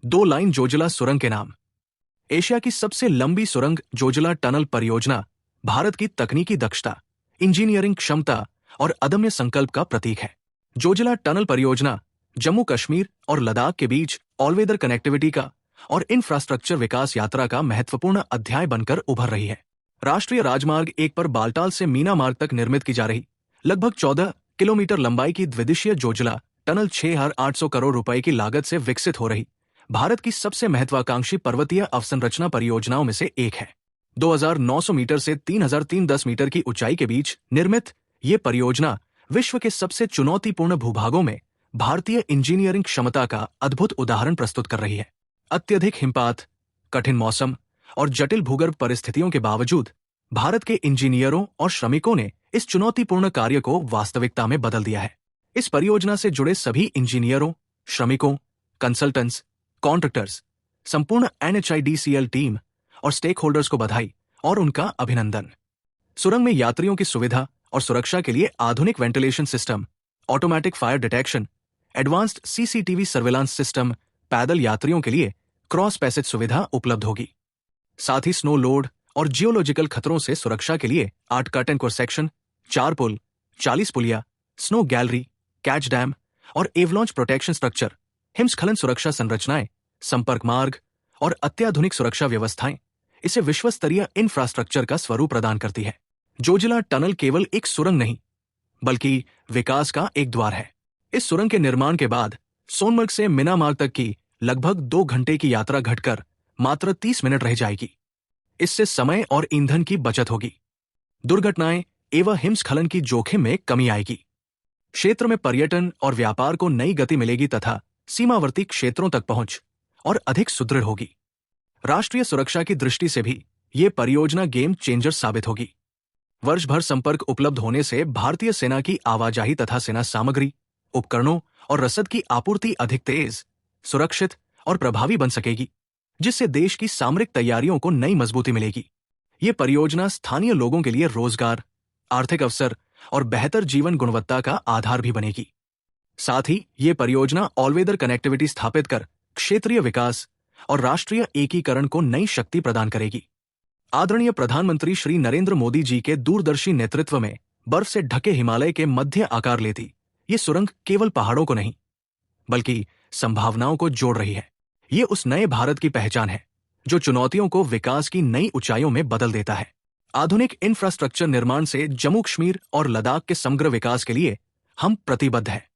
दो लाइन जोजिला सुरंग के नाम। एशिया की सबसे लंबी सुरंग जोजिला टनल परियोजना भारत की तकनीकी दक्षता, इंजीनियरिंग क्षमता और अदम्य संकल्प का प्रतीक है। जोजिला टनल परियोजना जम्मू कश्मीर और लद्दाख के बीच ऑलवेदर कनेक्टिविटी का और इंफ्रास्ट्रक्चर विकास यात्रा का महत्वपूर्ण अध्याय बनकर उभर रही है। राष्ट्रीय राजमार्ग 1 पर बालटाल से मीना मार्ग तक निर्मित की जा रही लगभग 14 किलोमीटर लंबाई की द्विदिशीय जोजिला टनल 6,800 करोड़ रुपए की लागत से विकसित हो रही भारत की सबसे महत्वाकांक्षी पर्वतीय अवसंरचना परियोजनाओं में से एक है। 2,900 मीटर से 3,310 मीटर की ऊंचाई के बीच निर्मित ये परियोजना विश्व के सबसे चुनौतीपूर्ण भूभागों में भारतीय इंजीनियरिंग क्षमता का अद्भुत उदाहरण प्रस्तुत कर रही है। अत्यधिक हिमपात, कठिन मौसम और जटिल भूगर्भ परिस्थितियों के बावजूद भारत के इंजीनियरों और श्रमिकों ने इस चुनौतीपूर्ण कार्य को वास्तविकता में बदल दिया है। इस परियोजना से जुड़े सभी इंजीनियरों, श्रमिकों, कंसल्टेंट्स, कॉन्ट्रैक्टर्स, संपूर्ण NHIDCL टीम और स्टेक होल्डर्स को बधाई और उनका अभिनंदन। सुरंग में यात्रियों की सुविधा और सुरक्षा के लिए आधुनिक ventilation system, automatic fire detection, advanced CCTV surveillance system, पैदल यात्रियों के लिए क्रॉस पैसेज सुविधा उपलब्ध होगी। साथ ही स्नो लोड और जियोलॉजिकल खतरों से सुरक्षा के लिए 8 कट एंड कोर सेक्शन, 4 पुल, 40 पुलिया, स्नो गैलरी, कैच डैम और एवलॉन्च प्रोटेक्शन स्ट्रक्चर, हिमस्खलन सुरक्षा संरचनाएं, संपर्क मार्ग और अत्याधुनिक सुरक्षा व्यवस्थाएं इसे विश्वस्तरीय इंफ्रास्ट्रक्चर का स्वरूप प्रदान करती है। जोजिला टनल केवल एक सुरंग नहीं, बल्कि विकास का एक द्वार है। इस सुरंग के निर्माण के बाद सोनमर्ग से मीना मार्ग तक की लगभग 2 घंटे की यात्रा घटकर मात्र 30 मिनट रह जाएगी। इससे समय और ईंधन की बचत होगी, दुर्घटनाएं एवं हिमस्खलन की जोखिम में कमी आएगी, क्षेत्र में पर्यटन और व्यापार को नई गति मिलेगी तथा सीमावर्ती क्षेत्रों तक पहुंच और अधिक सुदृढ़ होगी। राष्ट्रीय सुरक्षा की दृष्टि से भी ये परियोजना गेम चेंजर साबित होगी। वर्ष भर संपर्क उपलब्ध होने से भारतीय सेना की आवाजाही तथा सेना सामग्री, उपकरणों और रसद की आपूर्ति अधिक तेज, सुरक्षित और प्रभावी बन सकेगी, जिससे देश की सामरिक तैयारियों को नई मजबूती मिलेगी। ये परियोजना स्थानीय लोगों के लिए रोजगार, आर्थिक अवसर और बेहतर जीवन गुणवत्ता का आधार भी बनेगी। साथ ही ये परियोजना ऑलवेदर कनेक्टिविटी स्थापित कर क्षेत्रीय विकास और राष्ट्रीय एकीकरण को नई शक्ति प्रदान करेगी। आदरणीय प्रधानमंत्री श्री नरेंद्र मोदी जी के दूरदर्शी नेतृत्व में बर्फ से ढके हिमालय के मध्य आकार लेती ये सुरंग केवल पहाड़ों को नहीं, बल्कि संभावनाओं को जोड़ रही है। ये उस नए भारत की पहचान है जो चुनौतियों को विकास की नई ऊंचाइयों में बदल देता है। आधुनिक इंफ्रास्ट्रक्चर निर्माण से जम्मू कश्मीर और लद्दाख के समग्र विकास के लिए हम प्रतिबद्ध हैं।